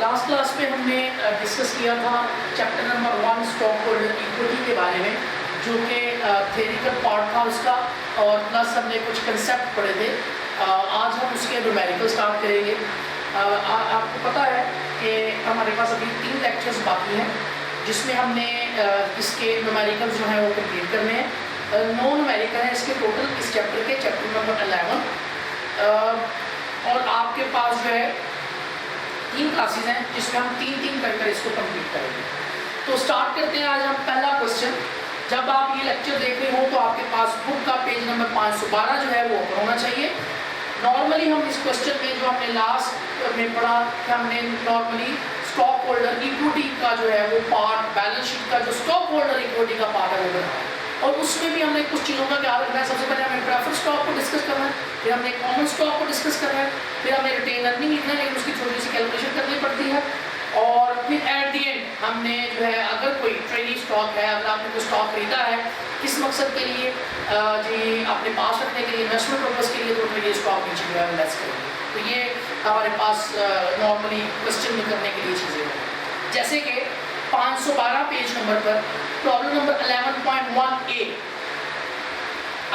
Last class में हमने discuss किया था chapter number 1 stock holder equity के बारे में, जो कि थ्योरिटिकल पार्ट था उसका, और प्लस हमने कुछ कंसेप्ट पढ़े थे। आज हम उसके न्यूमेरिकल स्टार्ट करेंगे। आपको पता है कि हमारे पास अभी 3 लेक्चर्स बाकी हैं, जिसमें हमने इसके न्यूमेरिकल जो हैं वो कंप्लीट करने हैं। 9 न्यूमेरिकल हैं इसके टोटल, इस चैप्टर के, चैप्टर नंबर 11। और आपके पास जो है 3 क्लासेस हैं, जिसमें हम 3-3 कर इसको कंप्लीट करेंगे। तो स्टार्ट करते हैं। आज हम पहला क्वेश्चन, जब आप ये लेक्चर देख रहे हो तो आपके पास बुक का पेज नंबर 512 जो है वो ओपन होना चाहिए। नॉर्मली हम इस क्वेश्चन में जो हमने लास्ट में पढ़ा कि हमने नॉर्मली स्टॉक होल्डर इक्विटी का जो है वो पार्ट, बैलेंस शीट का जो स्टॉक होल्डर इक्विटी का पार्ट है वो बनाया, और उसमें भी हमने कुछ चीज़ों का ख्याल रखना है। सबसे पहले हमें प्रेफर्ड स्टॉक को डिस्कस करना है, फिर हमने कॉमन स्टॉक को डिस्कस करना है, फिर हमें रिटेन अर्निंग लिखना है, लेकिन उसकी थोड़ी सी कैलकुलेशन करनी पड़ती है, और फिर एट दी एंड हमने जो है अगर कोई ट्रेडी स्टॉक है, अगर आपने कोई स्टॉक खरीदा है किस मकसद के लिए, जी अपने पास रखने के लिए, इन्वेस्टमेंट पर्पज़ के लिए, तो ट्रेडी स्टॉक नीचे जो है इन्वेस्ट करेंगे। तो ये हमारे पास नॉर्मली क्वेश्चन में करने के लिए चीज़ें हैं। जैसे कि 512 पेज नंबर पर problem number 11.1a,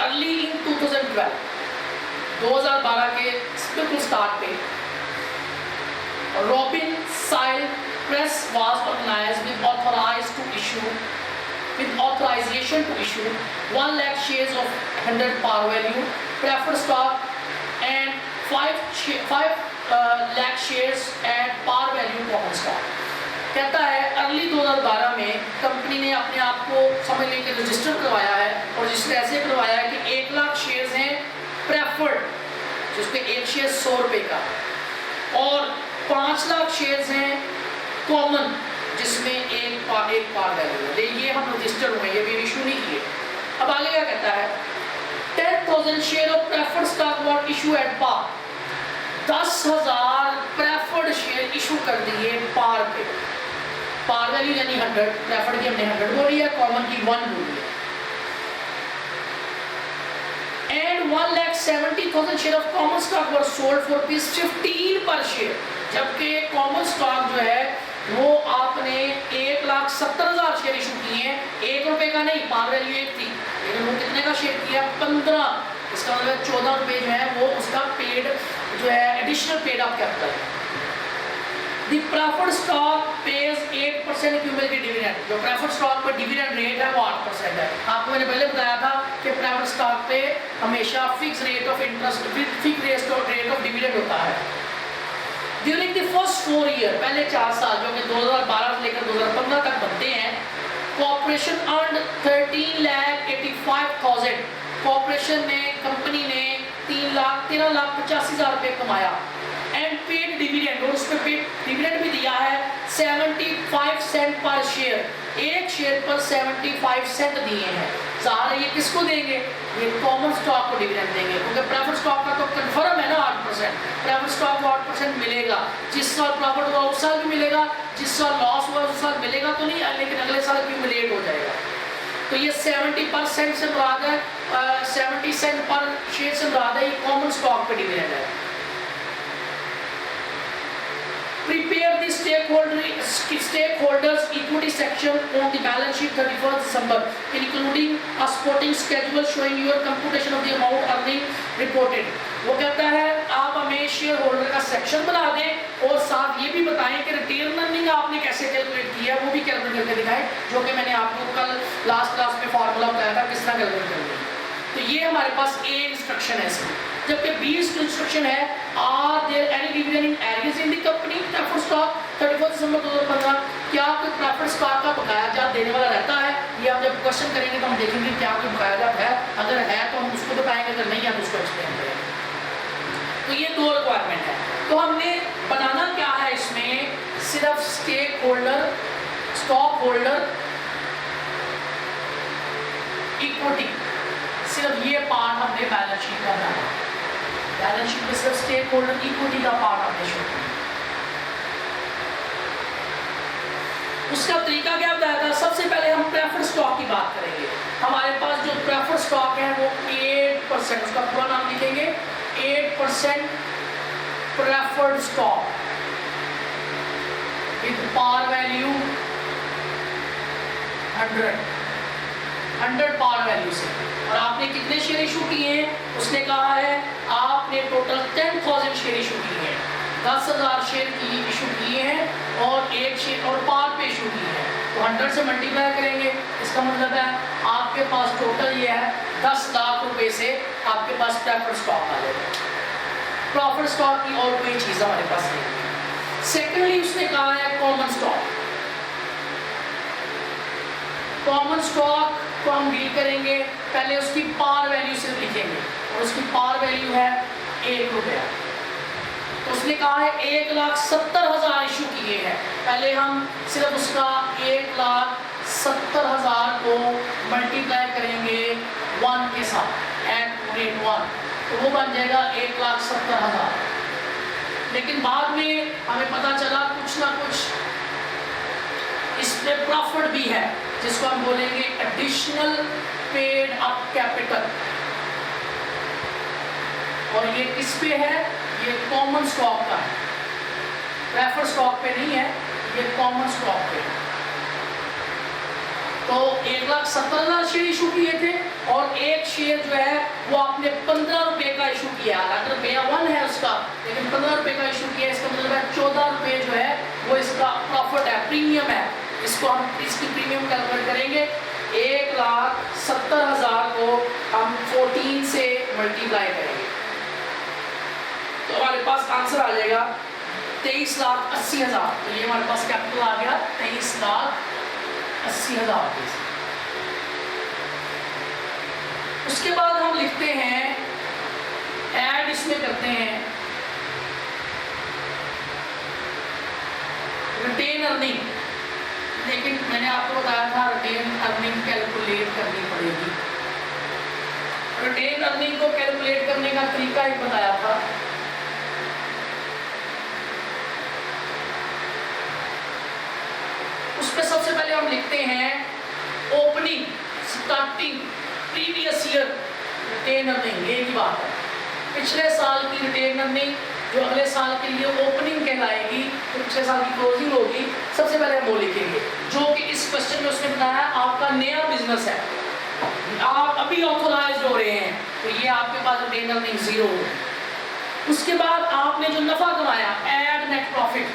early in 2012 के बिल्कुल स्टार्ट पे रॉबिन साइल press was organised with authorization to issue 1 lakh shares of 100 par value preferred stock and 5 lakh shares at par value common stock। कहता है early 2012 में company ने अपने आप को समझ लेके रजिस्टर करवाया है, और रजिस्टर ऐसे करवाया है कि 1 लाख शेयर्स हैं प्रेफर्ड, जिसमें एक शेयर 100 रुपये का, और 5 लाख शेयर्स हैं कॉमन, जिसमें एक पार वैल्यू है। ये हम रजिस्टर हुए, ये भी इशू नहीं किए। अब आगे क्या कहता है, 10,000 share of preferred stock were issue at par, 10,000 preferred share issue कर दिए पार पे। पार वैल्यू यानी 100, प्रेफर्ड की हमने 100 बोली है, कॉमन की 1 बोली है। And 1,70,000 share of common stock were sold for ₹15 पर शेयर, जबकि कॉमन स्टॉक जो है वो आपने 1,70,000 शेयर इशू किए हैं, 1 रुपए का नहीं, पार वैल्यू 1 थी, लेकिन वो कितने का शेयर किया, 15। इसका मतलब 14 रुपए जो है वो उसका पेड जो है एडिशनल पेड आप कैपिटल है। The preferred stock pays 8% cumulative dividend, जो प्रेफर्ड स्टॉक पर डिविडेंड रेट है वो 8% है। आपको मैंने पहले बताया था कि प्रेफर्ड स्टॉक पे हमेशा fix rate of interest, fix rate of dividend होता है। ड्यूरिंग द फर्स्ट 4 ईयर, पहले 4 साल जो कि 2012 से लेकर 2015 तक बनते हैं, कॉर्पोरेशन अर्न 13,85,000, कॉर्पोरेशन ने, कंपनी ने 13,85,000 रुपये कमाया, एंड पेड डिविडेंड, और उसमें पेड डिविडेंड भी दिया है 75 सेंट पर शेयर, एक शेयर पर 75 सेंट दिए हैं। ज़ाहिर है ये किसको देंगे, ये कॉमन स्टॉक को डिविडेंड देंगे, क्योंकि प्रेफर्ड स्टॉक का तो कन्फर्म है ना 8%, प्रेफर्ड स्टॉक को 8% मिलेगा। जिस साल प्रॉफिट हुआ उस साल भी मिलेगा, जिस साल लॉस हुआ उस साल मिलेगा तो नहीं, लेकिन अगले साल एक्यूमुलेट हो जाएगा। तो ये 70% से मुराद है, 70 सेंट पर शेयर से मुराद है, ये कॉमन स्टॉक पे डिविडेंड है। Prepare the stakeholders equity section on the balance sheet 31st December, including a supporting schedule showing your computation of the amount earning reported। वो कहता है आप हमें शेयर होल्डर का सेक्शन बना दें, और साथ ये भी बताएं कि रिटेन अर्निंग आपने कैसे कैलकुलेट किया, वो भी कैलकुलेट करके दिखाएं, जो कि मैंने आपको कल लास्ट क्लास में फॉर्मूला बताया था किस तरह कैलकुलेट करेंगे। तो ये हमारे पास ए इंस्ट्रक्शन है इसमें। जबकि बी इंस्ट्रक्शन है, are there any dividend in arrears in the company preferred stock 31 December 2015, क्या कोई प्रेफर्ड स्टॉक का बकाया जात देने वाला रहता है। ये हम जब क्वेश्चन करेंगे तो हम देखेंगे क्या कोई बकाया जात है, अगर है तो हम उसको बताएंगे, अगर नहीं है तो उसको एक्सप्लेन करेंगे। तो ये 2 रिक्वायरमेंट है। तो हमने बनाना क्या है इसमें, सिर्फ stake holder, stock holder equity, सिर्फ ये पार्ट हमने बैलेंस शीट का बनाना। बैलेंस शीट में सिर्फ स्टेक होल्डर इक्विटी का पार्ट हमने शो किया। उसका तरीका क्या बताया था, सबसे पहले हम प्रेफर्ड स्टॉक की बात करेंगे। हमारे पास जो प्रेफर्ड स्टॉक है वो 8%, उसका पूरा नाम लिखेंगे 8% preferred stock with par value 100 par value से। और आपने कितने शेयर इशू किए हैं? उसने कहा है आपने टोटल 10,000 शेयर इशू किए हैं, 10,000 शेयर की इशू किए हैं और एक शेयर और पार पे इशू किए हैं, तो 100 से मल्टीप्लाई करेंगे। इसका मतलब है आपके पास टोटल ये है 10 लाख रुपए से आपके पास प्रेफर्ड स्टॉक आ जाएगा। प्रॉफिट स्टॉक की और कोई चीज हमारे पास नहीं है। सेकेंडली उसने कहा है कॉमन स्टॉक। कॉमन स्टॉक को हम डील करेंगे, पहले उसकी पार वैल्यू से लिखेंगे और उसकी पार वैल्यू है 1 रुपया। तो उसने कहा है 1,70,000 इशू किए हैं, पहले हम सिर्फ उसका 1,70,000 को मल्टीप्लाई करेंगे 1 के साथ, एट रेट 1, तो वो बन जाएगा 1,70,000। लेकिन बाद में हमें पता चला कुछ ना कुछ इसमें प्रॉफिट भी है, जिसको हम बोलेंगे एडिशनल पेड अप कैपिटल। और ये किस पे है? ये कॉमन स्टॉक का है, प्रेफर्ड स्टॉक पे नहीं है, ये कॉमन स्टॉक पे है। तो 1,70,000 शेयर इशू किए थे और एक शेयर जो है वो आपने 15 रुपए का इशू किया। अगर बेया 1 है उसका, लेकिन 15 रुपए का इशू किया, इसका मतलब है 14 रुपए जो है वो इसका प्रॉफिट है, प्रीमियम है। इसको हम इसकी प्रीमियम कैलकुलेट करेंगे। 1,70,000 को हम 14 से मल्टीप्लाई करेंगे तो हमारे पास आंसर आ जाएगा 23,80,000। तो ये हमारे पास कैपिटल आ गया 23,80,000। उसके बाद हम लिखते हैं, ऐड इसमें करते हैं रिटेन अर्निंग। लेकिन मैंने आपको बताया था रिटेन अर्निंग कैलकुलेट करनी पड़ेगी। रिटेन अर्निंग को कैलकुलेट करने का तरीका एक बताया था। उसमें सबसे पहले हम लिखते हैं opening, starting, previous year retained earning. ये की बात है, पिछले साल की रिटेन अर्निंग जो अगले साल के लिए ओपनिंग कहलाएगी, तो पिछले साल की क्लोजिंग होगी। सबसे पहले हम वो लिखेंगे, जो कि इस क्वेश्चन में उसने बताया आपका नया बिजनेस है, आप अभी ऑथोराइज्ड हो रहे हैं, तो ये आपके पास रिटेन अर्निंग 0 है। उसके बाद आपने जो नफा कमाया, ऐड नेट प्रॉफिट।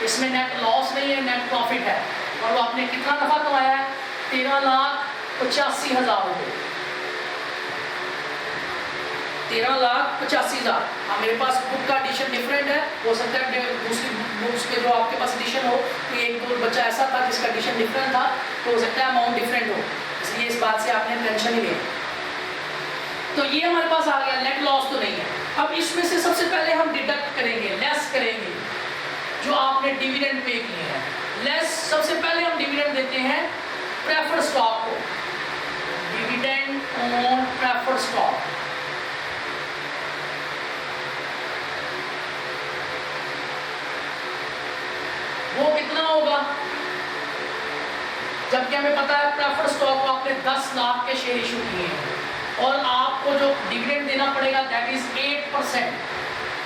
इसमें नेट लॉस नहीं है, नेट प्रॉफिट है। और वो आपने कितना नफा कमाया है? 13,85,000 रुपये। 13,85,000। हाँ, मेरे पास बुक का एडिशन डिफरेंट है, हो सकता है दूसरी बुक्स के जो आपके पास एडिशन हो, तो एक दो बच्चा ऐसा था जिसका एडिशन डिफरेंट था, तो हो सकता है अमाउंट डिफरेंट हो, इसलिए इस बात से आपने टेंशन ही नहीं। तो ये हमारे पास आ गया, नेट लॉस तो नहीं है। अब इसमें से सबसे पहले हम डिडक्ट करेंगे, लेस करेंगे जो आपने डिविडेंड पे किए हैं। लेस सबसे पहले हम डिविडेंड देते हैं प्रेफर्ड स्टॉक को, डिविडेंड ऑन प्रेफर्ड स्टॉक। वो कितना होगा? जबकि हमें पता है प्रेफर्ड स्टॉक को आपने 10 लाख के शेयर इशू किए हैं और आपको जो डिविडेंड देना पड़ेगा दैट इज 8%।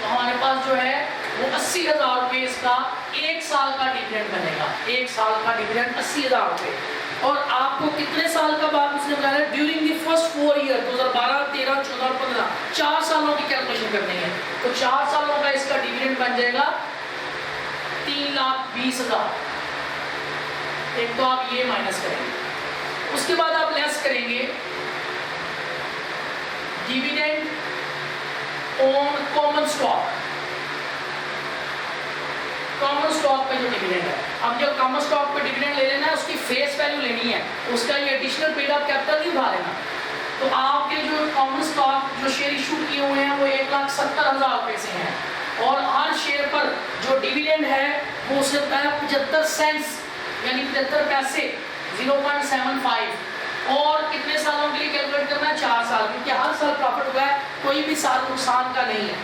तो हमारे पास जो है वो 80,000 रुपये इसका 1 साल का डिविडेंड बनेगा। 1 साल का डिविडेंड 80,000 रुपये। और आपको कितने साल का बाद उसने बताया? ड्यूरिंग द फर्स्ट 4 ईयर, 2012, 13, 14 और 15, 4 सालों की कैलकुलेशन करनी है। तो 4 सालों का इसका डिविडेंड बन जाएगा 3,20,000। एक तो आप ये माइनस करेंगे, उसके बाद आप लेस करेंगे dividend on common stock. Common stock पे जो डिविडेंड है, अब जो कॉमन स्टॉक पे डिविडेंड ले लेना है उसकी फेस वैल्यू लेनी है, उसका ये एडिशनल पेड अप कैपिटल नहीं उठा लेना। तो आपके जो कॉमन स्टॉक जो शेयर इशू किए हुए हैं वो 1,70,000 रुपये से हैं और हर शेयर पर जो डिविडेंड है वो उससे होता है 75 सेंट्स यानी 75 पैसे, 0.75। और कितने सालों के लिए कैलकुलेट करना है? 4 साल, क्योंकि हर साल प्रॉफिट हुआ है, कोई भी साल नुकसान का नहीं है।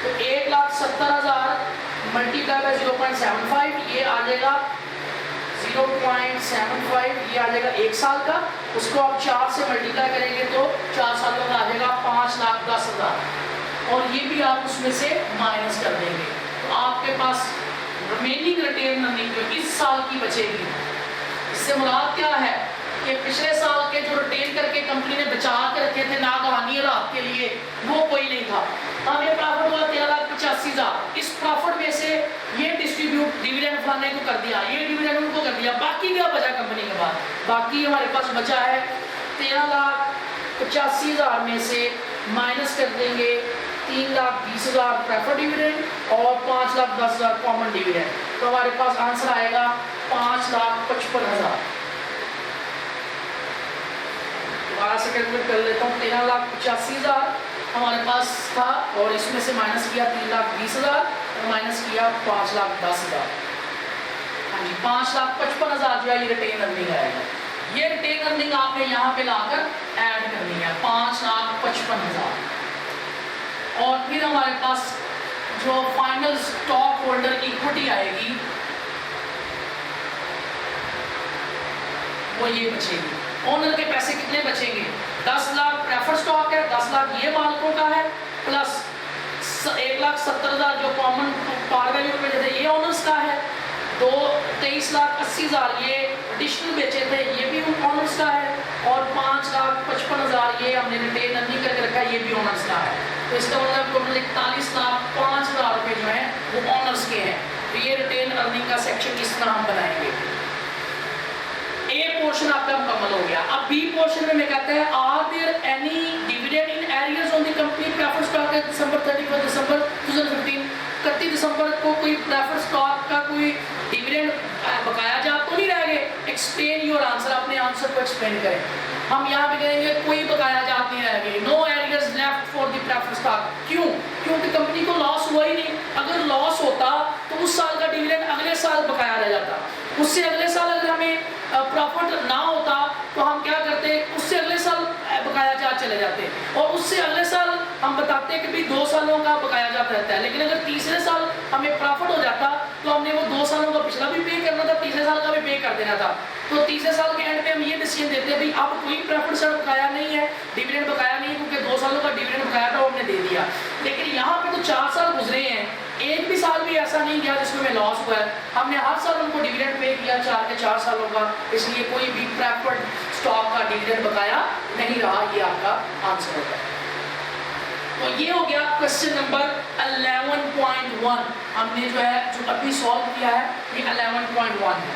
तो 1,70,000 मल्टीप्लाई बाय 0.75, ये आ जाएगा 0.75, ये आ जाएगा 1 साल का। उसको आप 4 से मल्टीप्लाई करेंगे तो 4 सालों का आ जाएगा 5,10,000। और इक्विटी आप उसमें से माइनस कर देंगे, तो आपके पास रिमेनिंग रिटेन अर्निंग जो इस साल की बचेगी। इससे मुराद क्या है कि पिछले साल के जो रिटेन करके कंपनी ने बचा के रखे थे नागहानी हालात के लिए, वो कोई नहीं था। हमें प्रॉफिट हुआ 13,85,000, इस प्रॉफिट में से ये डिस्ट्रीब्यूट डिविडेंड फलाने को कर दिया, ये डिविडेंड उनको कर दिया, बाकी क्या बचा कंपनी के बाद? बाकी हमारे पास बचा है 13,85,000 में से माइनस कर देंगे 3,20,000 प्रेफर्ड डिविडेंड और 5,10,000 कॉमन डिविडेंड, तो हमारे पास आंसर आएगा 5,55,000। दोबारा से कैलकुलेट कर लेता हूँ, 13,85,000 हमारे पास था और इसमें से माइनस किया 3,20,000 और माइनस किया 5,10,000। हाँ जी, 5,55,000 जो है ये रिटेन अर्निंग आएगा। ये रिटेन अर्निंग आपने यहाँ पे लाकर ऐड करनी है 5,55,000। और फिर हमारे पास जो फाइनल स्टॉक होल्डर इक्विटी आएगी वो ये बचेगी। ओनर के पैसे कितने बचेंगे? 10 लाख प्रेफर स्टॉक है, 10 लाख ये मालिकों का है, प्लस 1,70,000 जो कॉमन पार वैल्यू में थे ये ओनर्स का है, 23,80,000 ये एडिशनल बेचे थे ये भी ओनर्स का है, और 5,55,000 ये हमने रिटेन अर्निंग करके रखा है ये भी ओनर्स का है। तो इसका मतलब टोटल 41,05,000 रुपये जो है वो ओनर्स के हैं। तो ये रिटेन अर्निंग का सेक्शन इस तरह हम बनाएंगे। ए पोर्शन आपका मुकम्मल हो गया। अब बी पोर्शन में मैं कहता है are there any dividend in arrears on the company preferred stock है दिसंबर 31 दिसंबर 2015, 31 दिसंबर को कोई प्रेफर्ड स्टॉक का कोई डिविडेंड बकाया जा तो नहीं रह गए? एक्सप्लेन योर आंसर, अपने आंसर को एक्सप्लेन करें। हम यहाँ पे कहेंगे कोई बकाया जात नहीं रह गए, no arrears left for the preferred stock. क्यों? क्योंकि कंपनी को लॉस हुआ ही नहीं। अगर लॉस होता तो उस साल का डिविडेंड अगले साल बकाया रह जाता, उससे अगले साल अगर हमें प्रॉफिट ना होता तो हम क्या करते, उससे अगले साल बकाया जात चले जाते, और उससे अगले साल हम बताते कि भाई 2 सालों का बकाया जात रहता है। लेकिन अगर तीसरे साल हमें प्रॉफिट हो जाता तो हमने वो 2 सालों का पिछला भी पे करना था, तीसरे साल का भी पे कर देना था। तो तीसरे साल के एंड पे हम ये डिसीजन देते हैं भाई अब कोई प्रॉफिट शेयर बकाया नहीं है, डिविडेंड बकाया नहीं है, क्योंकि 2 सालों का डिविडेंड बकाया था वो हमने दे दिया। लेकिन यहाँ पे तो 4 साल गुजरे हैं, एक भी साल भी ऐसा नहीं गया जिसमें हमें लॉस हुआ है। हमने हर साल उनको डिविडेंड पे किया 4 के 4 सालों का, इसलिए कोई भी प्रेफर्ड स्टॉक का डिविडेंड बकाया नहीं रहा। ये आपका आंसर होगा। तो ये हो गया क्वेश्चन नंबर 11.1। हमने जो है जो अभी सॉल्व किया है ये 11.1 है।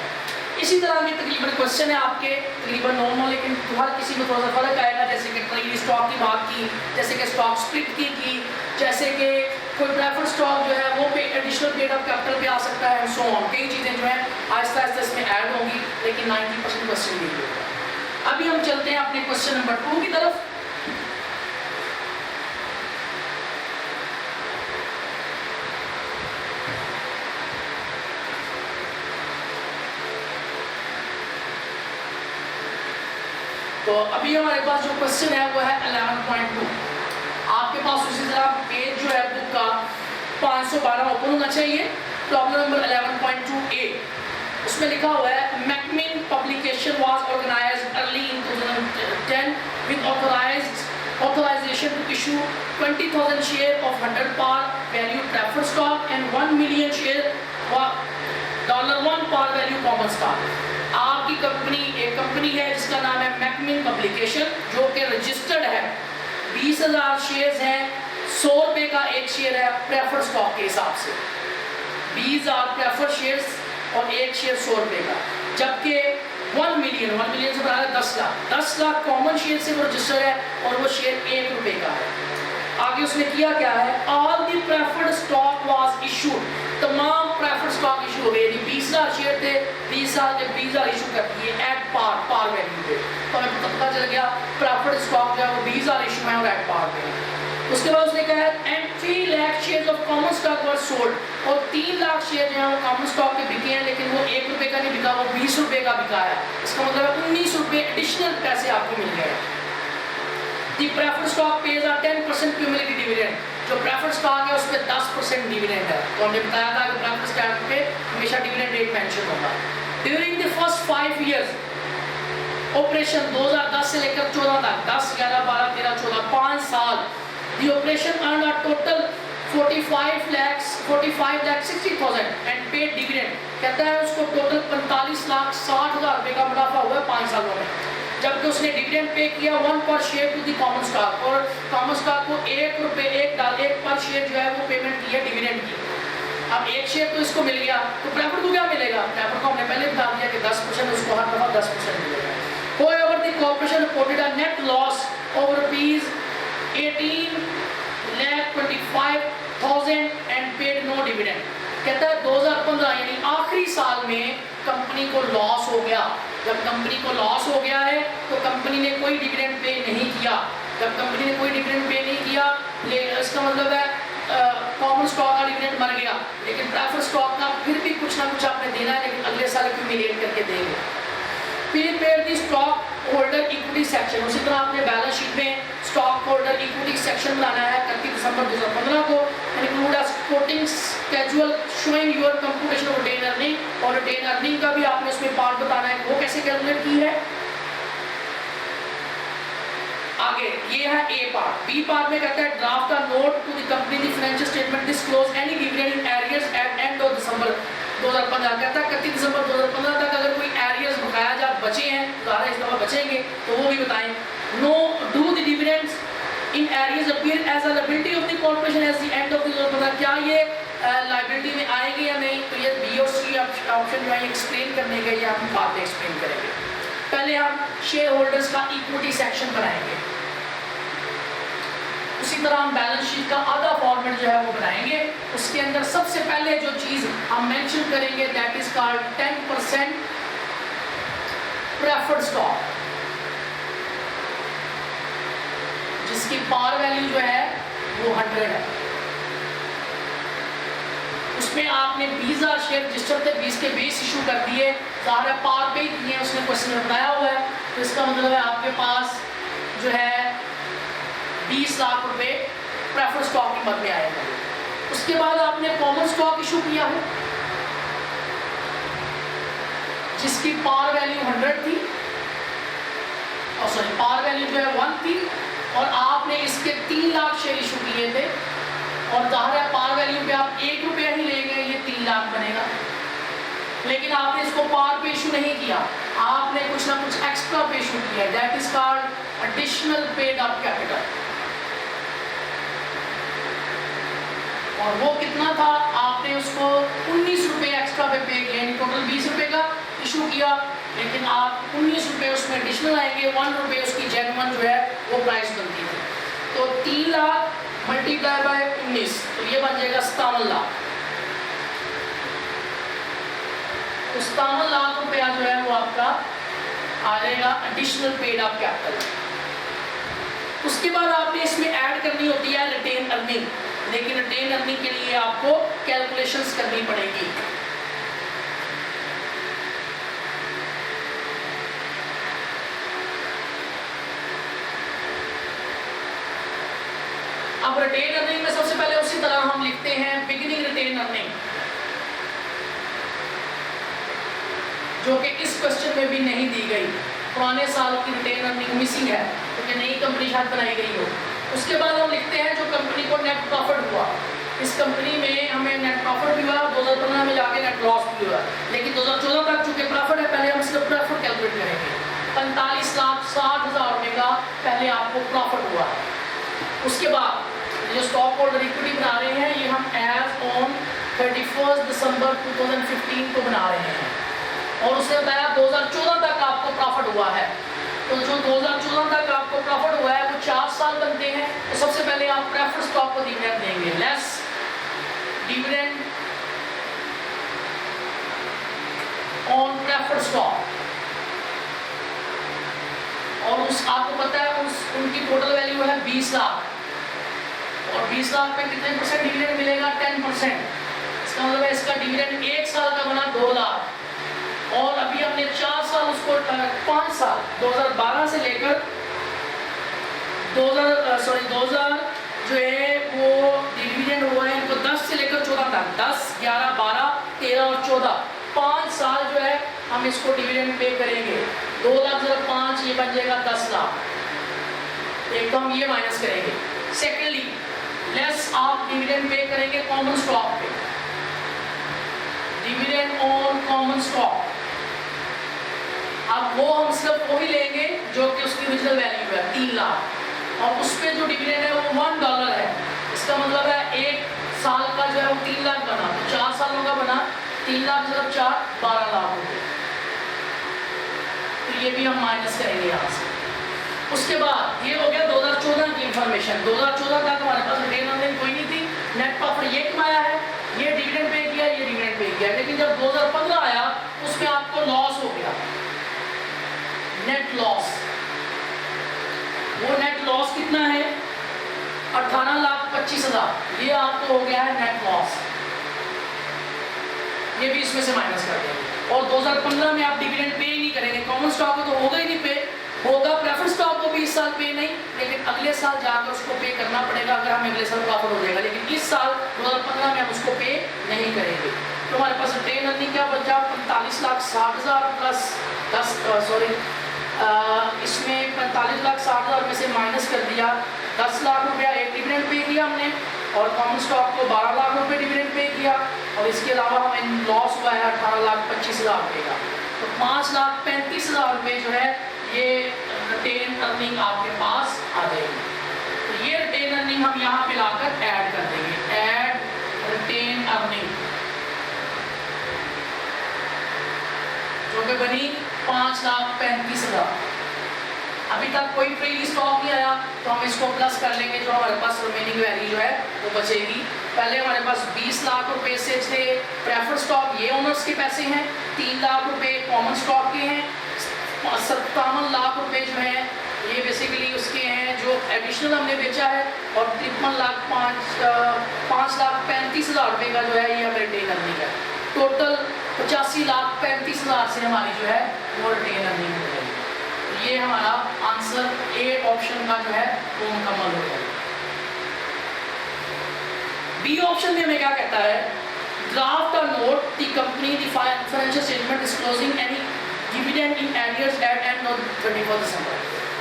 इसी तरह में तकरीबन क्वेश्चन है आपके तकरीबन नॉर्मल, लेकिन हर किसी में थोड़ा सा फर्क आएगा। जैसे कि ट्रेजरी स्टॉक की बात की, जैसे कि स्टॉक स्प्लिट की, जैसे कि कोई प्रेफर्ड स्टॉक जो है वो पे एडिशनल पेड ऑफ कैपिटल पे आ सकता है, सो ऑन। कई चीज़ें जो है आहिस्ता आहिस्ता इसमें ऐड होंगी, लेकिन 90% क्वेश्चन यही होगा। अभी हम चलते हैं अपने क्वेश्चन नंबर 2 की तरफ। तो अभी हमारे पास जो क्वेश्चन है वो है 11.2। आपके पास उसी तरह पेज जो है बुक का 512 ओपन होना चाहिए। प्रॉब्लम नंबर 11.2 ए, उसमें लिखा हुआ है McMinn publication was organised early in 2010 with authorization to issue 20,000 share of 100 par value preferred stock and 1 million share $1 par value common stock। आपकी कंपनी एक कंपनी है जिसका नाम है मैकमिन पब्लिकेशन, जो कि रजिस्टर्ड है। 20,000 शेयर्स हैं, 100 रुपये का एक शेयर है प्रेफर्ड स्टॉक के हिसाब से। 20,000 प्रेफर्ड शेयर्स और एक शेयर 100 रुपये का, जबकि 1 मिलियन से बराबर 10 लाख कॉमन शेयर से वो रजिस्टर्ड है और वो शेयर 1 रुपये का है। आगे उसने किया क्या है, all the preferred stock was issued, तमाम प्रेफर्ड स्टॉक इशू हो गए। 20,000 शेयर थे, 20,000 इशू कर दिए एट पार वैल्यू पे। तो हमें पता चल गया प्रेफर्ड स्टॉक जो है वो 20,000 इशू है और एट पार पे। उसके बाद उसने कहा and 3 lakh share of common stock were sold, और 3 लाख शेयर जो है वो कॉमन स्टॉक के बिके हैं, लेकिन वो 1 रुपये का नहीं बिका, वो 20 रुपये का बिका है। इसका मतलब है 19 रुपये एडिशनल पैसे आपको मिल गए। The preferred stock pays are 10% cumulative dividend, जो प्रेफर्ड स्टॉक है उस पर 10% डिविडेंड है। तो हमने बताया था कि प्रेफर्ड स्टॉक पे हमेशा डिविडेंड रेट मेंशन होगा। During the first 5 years operation 2010 से लेकर 14 तक, 10, 11, 12, 13, 14, 5 साल, दी operation earn a total 45,60,000 and paid dividend. कहता है उसको टोटल 45,60,000 रुपये का मुनाफा हुआ है 5 सालों में, जबकि उसने डिविडेंड पे किया 1 per share to the common stock, और कॉमन स्टॉक को ₹1 पर शेयर जो है वो पेमेंट की है डिविडेंड की। अब 1 शेयर तो इसको मिल गया, तो प्रेफर्ड को क्या मिलेगा? प्रेफर्ड को हमने पहले बता दिया कि 10% उसको हर दफा 10% मिलेगा। However, the corporation reported a net loss of ₹18,25,000 and paid no dividend। कहता है 2015 यानी आखिरी साल में कंपनी को लॉस हो गया। जब कंपनी को लॉस हो गया है तो कंपनी ने कोई डिविडेंड पे नहीं किया। जब कंपनी ने कोई डिविडेंड पे नहीं किया, इसका मतलब है कॉमन स्टॉक का डिविडेंड मर गया, लेकिन प्रेफर्ड स्टॉक का फिर भी कुछ ना कुछ आपने देना है, लेकिन अगले साल क्यूमुलेट करके देंगे। Prepare the stock holder equity section, उसी तरह आपने बैलेंस शीट में स्टॉक होल्डर इक्विटी सेक्शन बनाना है 31 दिसंबर 2015 को। Include a supporting schedule showing your computation of retained earning, और रिटेन अर्निंग का भी आपने उसमें पार्ट बताना है वो कैसे कैलकुलेट की है। आगे ये है ए पार्ट। बी पार्ट में कहता है draft a note to the company the financial statement disclose any dividend in arrears at end of December 2015। कहता है 31 दिसंबर 2015 तक अगर कोई एरियर्स बकाया जा बचे हैं, ज़्यादा इस दफा बचेंगे तो वो भी बताएं। No do the dividends in arrears appear as a liability of the corporation at the end of 2015। क्या ये लायबिलिटी में आएंगे या नहीं? तो ये बी और सी ऑप्शन जो है एक्सप्लेन करने के, ये हम बाद में एक्सप्लेन करेंगे। पहले हम शेयर होल्डर्स का इक्विटी सेक्शन बनाएंगे, उसी तरह हम बैलेंस शीट का आधा फॉर्मेट जो है वो बनाएंगे। उसके अंदर सबसे पहले जो चीज हम मेंशन करेंगे that is called 10% preferred stock, जिसकी पार वैल्यू जो है वो 100 है। उसमें आपने 20,000 शेयर रजिस्टर थे, 20 के 20 इशू कर दिए, ज़ाहिर पार पे ही दिए, उसने क्वेश्चन में बताया हुआ है, तो इसका मतलब है आपके पास जो है 20 लाख रुपए प्रेफर्ड स्टॉक की मद में आएगा। उसके बाद आपने कॉमन स्टॉक इशू किया है जिसकी पार वैल्यू 100 थी, और सॉरी पार वैल्यू जो है 1 थी, और आपने इसके 3 लाख शेयर इशू किए थे, और ज़ाहिर है पार वैल्यू पे आप ₹1 ही लेंगे, ये 3 लाख बनेगा। लेकिन आपने इसको पार पे इशू नहीं किया, आपने कुछ ना कुछ एक्स्ट्रा पे इशू किया, that is called additional paid up capital. और वो कितना था? आपने उसको ₹19 एक्स्ट्रा पे किया, यानी टोटल ₹20 का इशू किया, लेकिन आप ₹19 उसमें एडिशनल आएंगे, ₹1 उसकी जेन्युइन जो है वो प्राइस बनती है। तो 3 लाख मल्टीप्लाई बाय 19, तो ये बन जाएगा 57 लाख। 57 लाख रुपया जो है वो आपका आ जाएगा एडिशनल पेड अप कैपिटल। उसके बाद आपने इसमें ऐड करनी होती है रिटेन अर्निंग, लेकिन रिटेन अर्निंग के लिए आपको कैलकुलेशंस करनी पड़ेगी। अब रिटेन अर्निंग में सबसे पहले उसी तरह हम लिखते हैं बिगिनिंग रिटेन अर्निंग, जो कि इस क्वेश्चन में भी नहीं दी गई। पुराने साल की रिटेन अर्निंग मिसिंग है क्योंकि नई कंपनी शायद बनाई गई हो। उसके बाद हम लिखते हैं जो कंपनी को नेट प्रॉफिट हुआ, इस कंपनी में हमें नेट प्रॉफिट भी हुआ, 2015 में जाके नेट लॉस भी हुआ, लेकिन 2014 तक चूंकि प्रॉफिट है, पहले हम सिर्फ प्रॉफिट कैलकुलेट करेंगे। 45,60,000 रुपये का पहले आपको प्रॉफिट हुआ। उसके बाद जो स्टॉक होल्डर इक्विटी बना रहे हैं, ये हम एज ऑन 31 दिसंबर 2015 को बना रहे हैं, और उसने बताया 2014 तक आपको प्रॉफिट हुआ है। तो जो 2014 तक आपको प्रॉफिट हुआ है वो 4 साल बनते हैं। तो सबसे पहले आप प्रेफर्ड स्टॉक को डिविडेंड देंगे, less dividend on preferred stock, और उस आपको पता है उनकी टोटल वैल्यू है 20 लाख, और 20 लाख पे कितने % डिविडेंड मिलेगा? 10%। इसका मतलब है इसका डिविडेंड 1 साल का बना 2 लाख, और अभी हमने 4 साल उसको 5 साल 2012 से लेकर 2000 जो है वो डिविडेंड हुआ है इनको 10 से लेकर 14 तक, 10, 11, 12, 13 और 14, 5 साल जो है हम इसको डिविडेंड पे करेंगे। 2 लाख 5 ये बन जाएगा 10 लाख, एक तो हम ये माइनस करेंगे। सेकेंडली लेस आप डिविडेंड पे करेंगे कॉमन स्टॉक पे, डिविडेंड ऑन कॉमन स्टॉक। अब वो हम सिर्फ वो ही लेंगे जो कि उसकी ओरिजिनल वैल्यू है 3 लाख, और उस पर जो डिविडेंड है वो $1 है। इसका मतलब है 1 साल का जो है वो 3 लाख बना, तो 4 सालों का बना 3 लाख + 4 12 लाख रुपए। तो ये भी हम माइनस करेंगे यहाँ से। उसके बाद ये हो गया 2014 की इंफॉर्मेशन। 2014 तक हमारे पास रिटेन अर्निंग कोई नहीं थी, नेट प्रॉफिट ये कमाया है, ये डिविडेंड पे किया, ये डिविडेंड पे किया। लेकिन जब 2015 आया उसमें आपको लॉस हो गया, नेट लॉस। वो नेट लॉस कितना है? 18,25,000, ये आपको हो गया है नेट लॉस। ये भी इसमें से माइनस कर देंगे। और 2015 में आप डिविडेंड पे ही नहीं करेंगे, कॉमन स्टॉक को तो होगा ही नहीं पे, होगा प्रेफर्ड स्टॉक को भी इस साल पे नहीं, लेकिन अगले साल जाकर उसको पे करना पड़ेगा अगर हमें अगले साल प्रॉफिट हो जाएगा। लेकिन इस साल 2015 में हम उसको पे नहीं करेंगे। तो हमारे पास रिटेन अर्निंग क्या बचा? 45,60,000 प्लस 10 इसमें 45,60,000 में से माइनस कर दिया 10 लाख रुपया एक डिविडेंड पे किया हमने, और कॉमन स्टॉक को 12 लाख रुपए डिविडेंड पे किया, और इसके अलावा हमें लॉस हुआ है 18,25,000 रुपये का। तो 5,35,000 रुपये जो है ये रिटेन अर्निंग आपके पास आ जाएगी। तो ये रिटेन अर्निंग हम यहाँ पे लाकर ऐड कर देंगे, ऐड रिटेन अर्निंग, जो कि बनी 5,35,000। अभी तक कोई फ्री स्टॉक नहीं आया, तो हम इसको प्लस कर लेंगे, जो हमारे पास रिमेनिंग वैल्यू जो है वो बचेगी। पहले हमारे पास 20 लाख रुपए से थे प्रेफर्ड स्टॉक, ये ओनर्स के पैसे हैं, 3 लाख रुपए कॉमन स्टॉक के हैं, 57 लाख रुपए जो है ये बेसिकली उसके हैं जो एडिशनल हमने बेचा है, और 5,35,000 रुपये का जो है ये हमें रिटेन अर्निंग है। टोटल 85,35,000 से हमारी जो है वो रिटेन अर्निंग हो जाएगी। ये हमारा आंसर ए ऑप्शन का जो है वो मुकम्मल हो जाएगा। बी ऑप्शन में हमें क्या कहता है? ड्राफ्ट और note the company the financial statement disclosing any dividend in arrears at end of 31 December.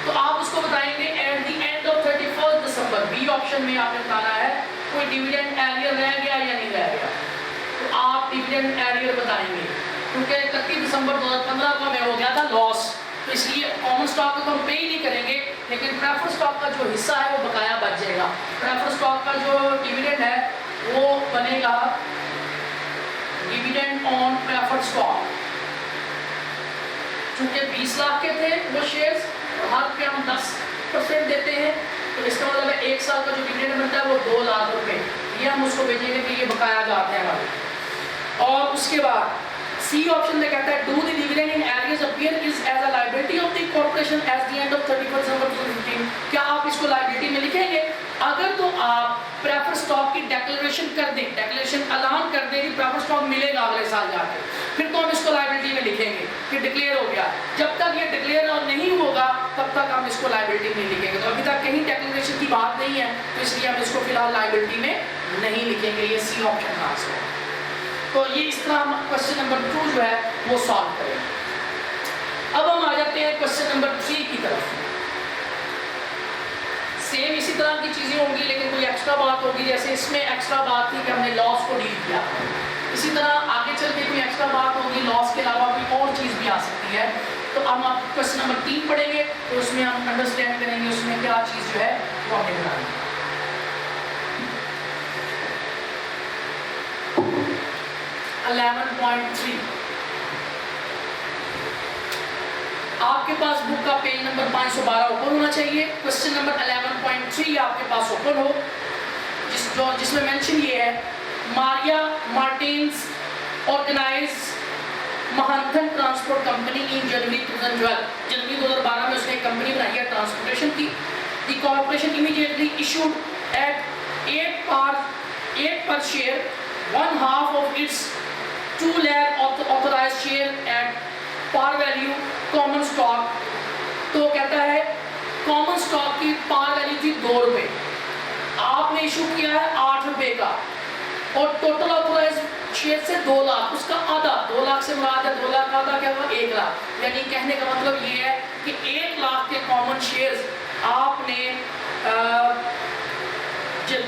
तो आप उसको बताएंगे at the end of 31 December. B option में आपने बताना है कोई डिविडेंड एरियर रह गया या नहीं रह गया, तो आप डिविडेंड एरियर बताएंगे, क्योंकि 31 दिसंबर 2015 को हमें हो गया था लॉस, तो इसलिए कॉमन स्टॉक को हम पे ही नहीं करेंगे, लेकिन प्रेफर्ड स्टॉक का जो हिस्सा है वो बकाया बच जाएगा। प्रेफर्ड स्टॉक का जो डिविडेंड है वो बनेगा डिविडेंड ऑन प्रेफर्ड स्टॉक। चूंकि 20 लाख के थे वो शेयर्स, हर पे हम 10% देते हैं, तो इसका मतलब है 1 साल का जो डिविडेंड बनता है वो 2 लाख रुपए, ये हम उसको भेजेंगे कि ये बकाया जाते हैं हमारे। और उसके बाद सी ऑप्शन में कहता है do the dividend in arrears appear is as a liability of the corporation at the end of 31 December 2015। क्या आप इसको लायबिलिटी में लिखेंगे? अगर तो आप प्रेफर्ड स्टॉक की डिक्लेरेशन कर दें, डिक्लेरेशन ऐलान कर दें कि प्रेफर्ड स्टॉक मिलेगा अगले साल जाके, फिर तो हम इसको लायबिलिटी में लिखेंगे कि डिक्लेयर हो गया। जब तक ये डिक्लेयर और नहीं होगा तब तक हम इसको लायबिलिटी में लिखेंगे। तो अभी तक कहीं डिक्लेरेशन की बात नहीं है, तो इसलिए हम इसको फिलहाल लायबिलिटी में नहीं लिखेंगे। ये सी ऑप्शन का आंसर है। तो ये इस तरह हम क्वेश्चन नंबर 2 जो है वो सॉल्व करेंगे। अब हम आ जाते हैं क्वेश्चन नंबर 3 की तरफ। सेम इसी तरह की चीजें होंगी, लेकिन कोई एक्स्ट्रा बात होगी, जैसे इसमें एक्स्ट्रा बात थी कि हमने लॉस को डील किया, इसी तरह आगे चल के कोई एक्स्ट्रा बात होगी, लॉस के अलावा कोई और चीज भी आ सकती है। तो हम आप क्वेश्चन नंबर 3 पढ़ेंगे, तो उसमें हम अंडरस्टैंड करेंगे उसमें क्या चीज जो है वो हमने बनानी है। 11.3 आपके पास बुक का पेज नंबर 512 ओपन होना चाहिए। क्वेश्चन नंबर 11.3 आपके पास ओपन हो, जिसमें मेंशन ये है Maria Martins organise Mahanathan transport company in January 2012 में उसने एक कंपनी बनाई है ट्रांसपोर्टेशन की। The corporation immediately issued at 8 per share 1/2 of its 2 lakh authorized share at par value common stock। तो कहता है कॉमन स्टॉक की पार वैल्यू थी 2 रुपए, आपने इशू किया है 8 रुपए का, और टोटल ऑथोराइज शेयर से 2 लाख, उसका आधा, 2 लाख से मुराद है 2 लाख का आधा क्या हुआ 1 लाख। यानी कहने का मतलब ये है कि 1 लाख के कॉमन शेयर्स आपने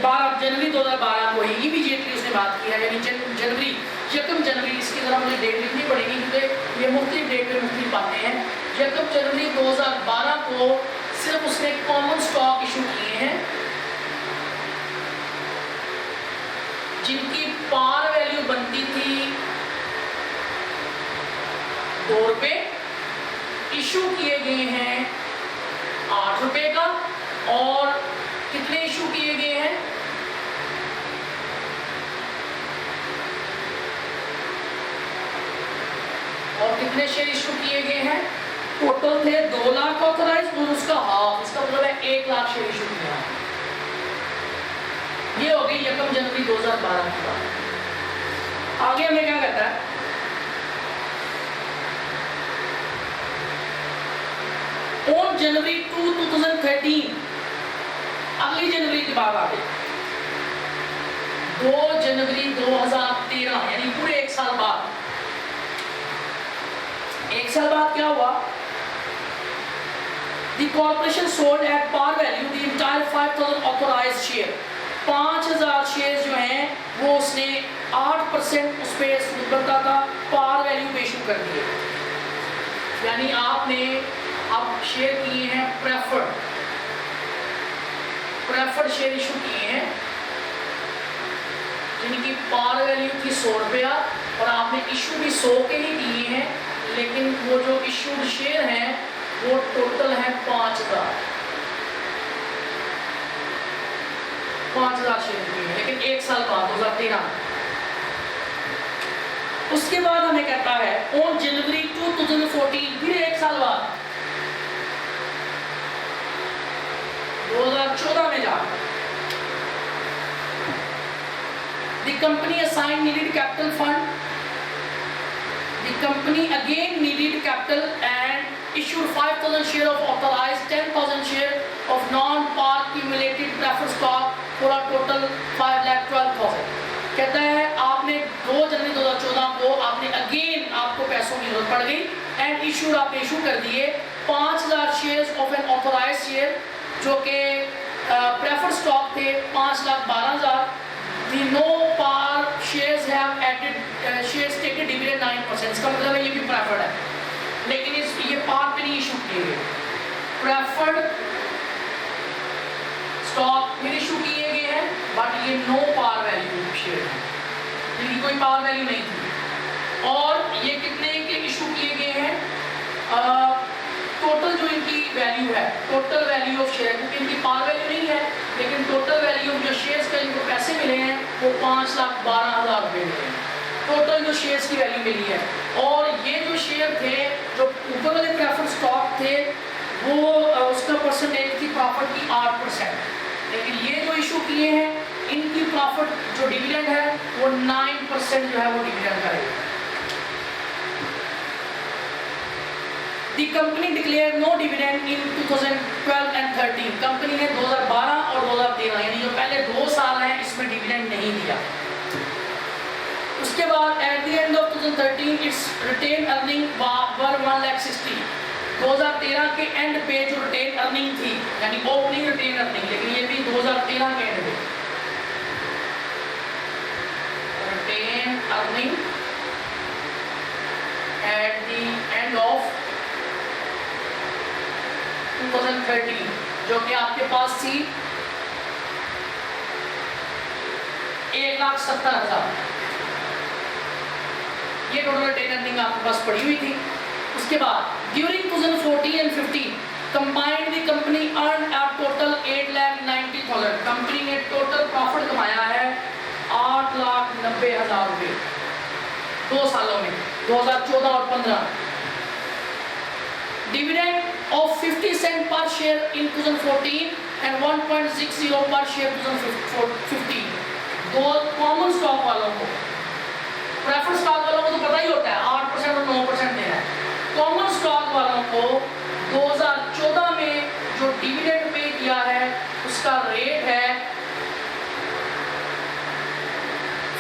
12 जनवरी 2012 को ही इमीडिएटली उसने बात किया, यानी जनवरी 1 जनवरी, इसकी तरह मुझे डेट लिखनी पड़ेगी क्योंकि ये मुख्तलिफ डेट पे मुख्तलिफ आते हैं। 1 जनवरी 2012 को सिर्फ उसने कॉमन स्टॉक इशू किए हैं जिनकी पार वैल्यू बनती थी 2 रुपए, इशू किए गए हैं 8 रुपए का, और कितने इशू किए गए हैं? और कितने शेयर इशू किए गए हैं? टोटल थे 2 लाख ऑथराइज और उसका हाफ, इसका मतलब है 1 लाख शेयर इशू किया। ये हो गई 1 जनवरी 2012 की बात। आगे हमें क्या कहता है? ऑन जनवरी 2013, अगली जनवरी की बात आ गई, 2 जनवरी 2013, यानी पूरे 1 साल बाद। 1 साल बाद क्या हुआ? The corporation sold at par value the entire 5000 authorized share। 5000 share जो हैं वो उसने 8% उस पे सूद बनता था, पार वैल्यू पे इशू कर दिए। यानी आपने अब शेयर किए हैं प्रेफर्ड शेयर इशू किए हैं जिनकी पार वैल्यू थी 100 रुपया, और आपने इशू भी 100 के ही किए हैं, लेकिन वो जो इशूड शेयर हैं वो टोटल है 5000 शेयर किए हैं, लेकिन 1 साल बाद 2013। उसके बाद हमें कहता है ऑन जनवरी 2014, फिर 1 साल बाद 2014 में जा, the company assigned needed capital fund, the company again needed capital and issued 5000 share of authorized 10,000 share of non-par cumulative preferred stock for a total 5,12,000। कहता है आपने 2 जनवरी 2014 को आपने अगेन, आपको पैसों की जरूरत पड़ गई एंड इशूड, आपने इशू कर दिए 5000 shares of an authorised share जो कि प्रेफर्ड स्टॉक थे 5,12,000। The no par shares have added shares taken dividend 9%, इसका मतलब है ये भी प्रेफर्ड है, लेकिन ये पार पे नहीं इशू किए गए। प्रेफर्ड स्टॉक फिर इशू किए गए हैं, बट ये नो पार वैल्यू शेयर है, जिनकी कोई पार वैल्यू नहीं थी। और ये कितने के इशू किए गए हैं? टोटल जो इनकी वैल्यू है, टोटल वैल्यू ऑफ शेयर, क्योंकि इनकी पार वैल्यू नहीं है, लेकिन टोटल वैल्यू ऑफ जो शेयर्स का इनको पैसे मिले हैं वो 5,12,000 रुपये मिले हैं, टोटल जो शेयर्स की वैल्यू मिली है। और ये जो शेयर थे, जो ऊपर वाले प्रेफर्ड स्टॉक थे, वो उसका परसेंटेज थी प्रॉफिट की 8%, लेकिन ये जो इशू किए हैं इनकी प्रॉफिट जो डिविडेंड है वो 9% जो है वो डिविडेंड करेगा। The company declared no dividend in 2012 and 13। Company ने 2012 और 2013 यानी जो पहले 2 साल हैं इसमें डिविडेंड नहीं दिया। उसके बाद at the end of 2013 its retained earning were 1,60,000। 2013 के एंड पे जो रिटेन अर्निंग थी, यानी ओपनिंग रिटेन अर्निंग, लेकिन ये भी 2013 के एंड पे retained earning at the end of 2013 जो कि आपके पास थी 1,70,000। ये टोटल रिटेन अर्निंग आपके पास पड़ी हुई थी। उसके बाद during 2014 and 15 combined the company earned a total 8,90,000। Company ने टोटल प्रॉफिट कमाया है 8,90,000 रुपये 2 सालों में, 2014 और 15। Dividend of 50 cents per share in 2014 and 1.60 per share 2015। दो कॉमन स्टॉक वालों को, प्रेफर्ड स्टॉक वालों को तो पता ही होता है 8% और 9% देना है। कॉमन स्टॉक वालों को 2014 में जो डिविडेंड पे किया है उसका रेट है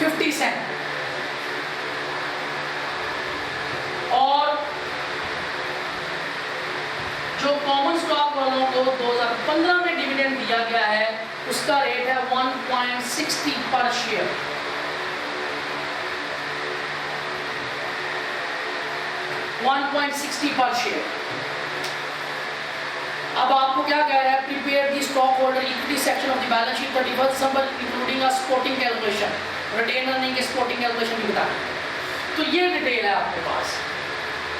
50 सेंट, और जो कॉमन स्टॉक वालों को 2015 में डिविडेंड दिया गया है उसका रेट है 1.60 पर शेयर। 1.60 पर शेयर। अब आपको क्या कह रहा है, prepare the stock holder equity section of the balance sheet 31 December including a supporting calculation, retained earning के स्पोर्टिंग कैलकुलेशन भी बताएं। तो ये डिटेल है आपके पास।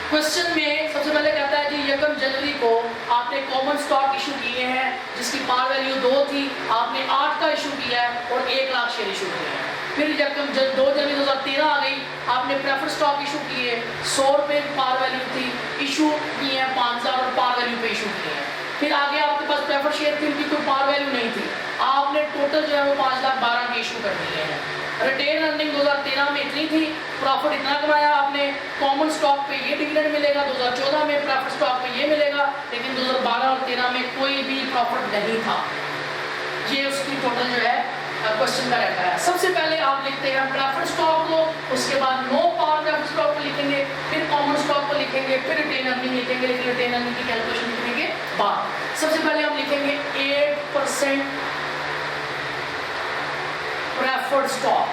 क्वेश्चन में सबसे पहले कहता है कि 1 जनवरी को आपने कॉमन स्टॉक इशू किए हैं जिसकी पार वैल्यू 2 थी, आपने 8 का इशू किया है और 1 लाख शेयर इशू किए हैं। फिर जब 2 जनवरी 2013 आ गई, आपने प्रेफर स्टॉक इशू किए, 100 रुपये पार वैल्यू थी, इशू किए हैं 5000 और पार वैल्यू पे इशू किए हैं। फिर आगे आपके पास प्रेफर शेयर थी, उनकी कोई पार वैल्यू नहीं थी, आपने टोटल जो है वो 5,12,000 के इशू कर दिए हैं। रिटेन अर्निंग 2013 में इतनी थी, प्रॉफिट इतना कमाया आपने, कॉमन स्टॉक पे ये डिविडेंड मिलेगा, 2014 में प्रेफर स्टॉक पे ये मिलेगा, लेकिन 2012 और 13 में कोई भी प्रॉफिट नहीं था। ये उसकी टोटल जो है क्वेश्चन का रहता है। सबसे पहले आप लिखते हैं प्रेफर स्टॉक को, उसके बाद नो पार प्रेफर स्टॉक को लिखेंगे, फिर कॉमन स्टॉक को लिखेंगे, फिर रिटेन अर्निंग लिखेंगे, लेकिन रिटेन अर्निंग की कैलकुलेशन लिखने के बाद सबसे पहले हम लिखेंगे 8% प्रेफर्ड स्टॉक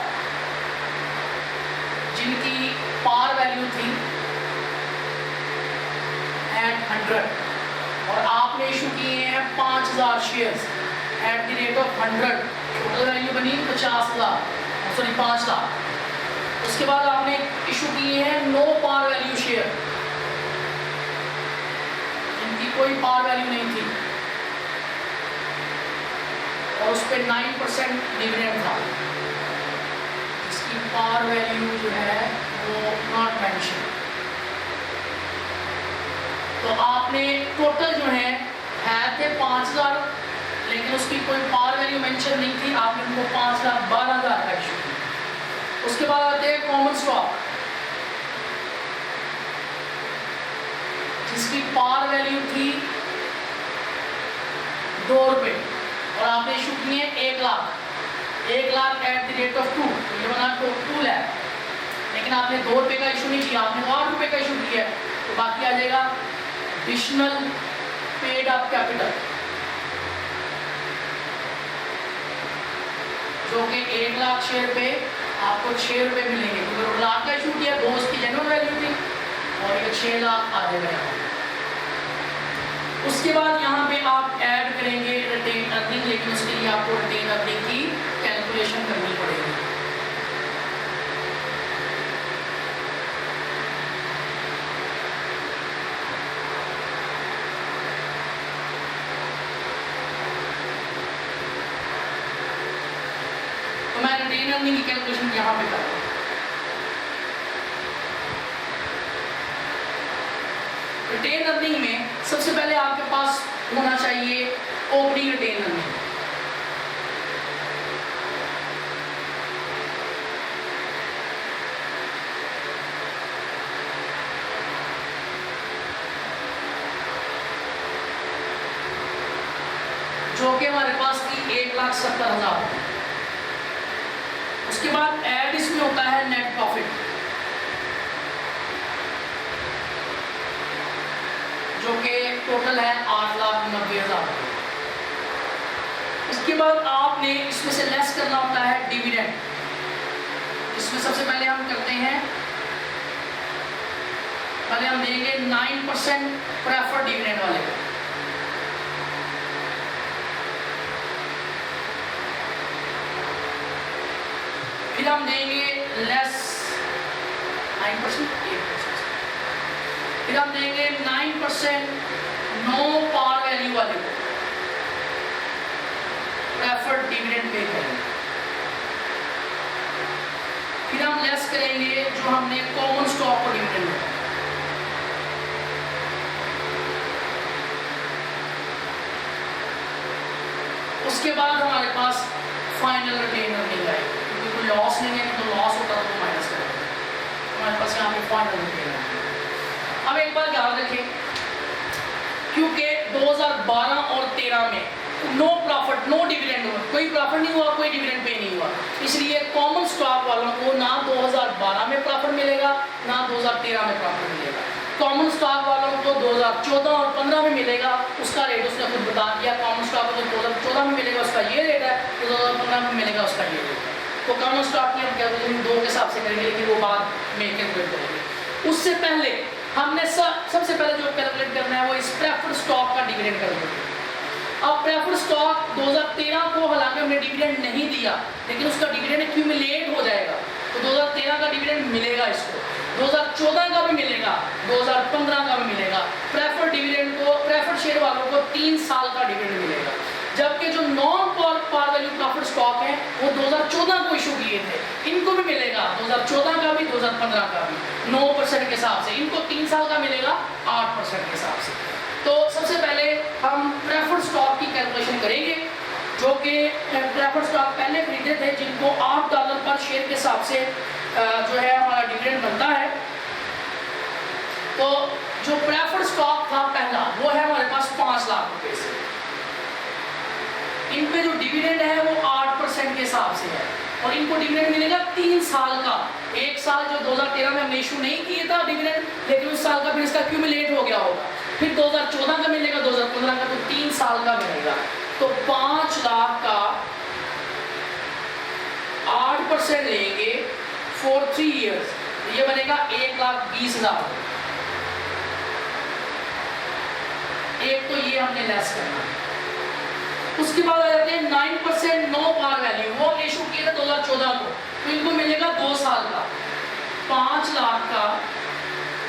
जिनकी पार वैल्यू थी एट 100 और आपने इशू किए हैं 5,000 shares at the rate of 100, total value बनी 50,000, सॉरी 5 लाख। उसके बाद आपने इशू किए हैं नो पार वैल्यू शेयर जिनकी कोई पार वैल्यू नहीं थी और उस पर 9% डिविडेंड था, इसकी पार वैल्यू जो है वो नॉट मेंशन। तो आपने टोटल जो है थे 5,000, लेकिन उसकी कोई पार वैल्यू मेंशन नहीं थी, आपने उनको 5,12,000 का इशू किया। उसके बाद आते हैं कॉमन स्टॉक जिसकी पार वैल्यू थी 2 रुपये और आपने इशू किए 1 lakh, 1 lakh at the rate of 2, ये बना 2 लाख, लेकिन आपने 2 रुपये का इशू नहीं किया, आपने 8 रुपये का इशू किया है। तो बाकी आ जाएगा एडिशनल पेड अप कैपिटल जो कि 1 लाख शेयर पे आपको 6 रुपये मिलेंगे, क्योंकि 1 लाख का इशू किया, 2 उसकी जेन्युइन वैल्यू थी और ये 6 लाख आ जाएगा यहाँ। उसके बाद यहाँ पे आप ऐड करेंगे रिटेन अर्निंग, लेकिन उसके लिए आपको रिटेन अर्निंग की कैलकुलेशन करनी पड़ेगी। तो मैं रिटेन अर्निंग की कैलकुलेशन यहाँ पे कर रहा हूँ। रिटेन अर्निंग में सबसे पहले आपके पास होना चाहिए ओपनिंग रिटेन अर्निंग। जो कि हमारे पास थी 1,70,000। उसके बाद ऐड इसमें होता है नेट प्रॉफिट जो कि टोटल है 8,90,000। इसके बाद आपने इसमें से लेस करना होता है डिविडेंड। इसमें सबसे पहले हम करते हैं, पहले हम देंगे 9% प्रेफर्ड डिविडेंड वाले को। फिर हम देंगे लेस 9%, 8%। फिर हम देंगे 9% नो पार वैल्यू वाले को प्रेफर्ड डिविडेंड पे करेंगे। फिर हम लेस करेंगे जो हमने कॉमन स्टॉक को डिविडेंड दिया। उसके बाद हमारे पास फाइनल रिटेन अर्निंग आएगी, क्योंकि कोई लॉस नहीं है, तो लॉस होता है तो माइनस करेंगे। हमारे पास यहाँ पे फाइनल रिटेन अर्निंग। अब एक बार याद रखें, क्योंकि 2012 और 13 में नो प्रॉफिट नो डिविडेंड हुआ, कोई प्रॉफिट नहीं हुआ, कोई डिविडेंड पे नहीं हुआ, इसलिए कॉमन स्टॉक वालों को ना 2012 में प्रॉफिट मिलेगा ना 2013 में प्रॉफिट मिलेगा। कॉमन स्टॉक वालों को 2014 और 15 में मिलेगा, उसका रेट उसने खुद बता दिया। कॉमन स्टॉक को 2014 में मिलेगा उसका ये रेट है, 2015 में मिलेगा उसका ये रेट है। तो कॉमन स्टॉक की हम कैलकुलेशन 2 के हिसाब से करेंगे, लेकिन वो बाद में कैलकुलेट करेंगे। उससे पहले हमने सबसे पहले जो कैलकुलेट करना है वो इस प्रेफर्ड स्टॉक का डिविडेंड कैलकुलेट। अब प्रेफर्ड स्टॉक 2013 को हालांकि हमने डिविडेंड नहीं दिया, लेकिन उसका डिविडेंड एक्यूमुलेट हो जाएगा, तो 2013 का डिविडेंड मिलेगा इसको, 2014 का भी मिलेगा, 2015 का भी मिलेगा। प्रेफर्ड डिविडेंड को, प्रेफर्ड शेयर वालों को 3 साल का डिविडेंड मिलेगा, जबकि जो non par value profit stock है वो 2014 को इशू किए थे, इनको भी मिलेगा 2014 का भी, 2015 का भी 9% के हिसाब से। इनको 3 साल का मिलेगा 8% के हिसाब से। तो सबसे पहले हम प्रेफर्ड स्टॉक की कैलकुलेशन करेंगे, जो कि प्रेफर्ड स्टॉक पहले खरीदे थे, जिनको $8 पर शेयर के हिसाब से जो है हमारा डिविडेंड बनता है। तो जो प्रेफर्ड स्टॉक था पहला, वो है हमारे पास 5 लाख रुपए से। इन पे जो डिविडेंड है वो 8% के हिसाब से है, और इनको डिविडेंड मिलेगा 3 साल का। एक साल जो 2013 में हमने इशू नहीं किया था डिविडेंड, लेकिन उस साल का फिर इसका क्यूमुलेट हो गया होगा, फिर 2014 का मिलेगा, 2015 का, तो 3 साल का मिलेगा। तो 5 लाख का 8% लेंगे फॉर 3 ईयर्स, ये बनेगा 1,20,000। एक तो ये हमने लेस करना। उसके बाद आ जाते हैं 9% नो पार वैल्यू, वो इशू किया था 2014 को, तो इनको मिलेगा 2 साल का। 5 लाख का,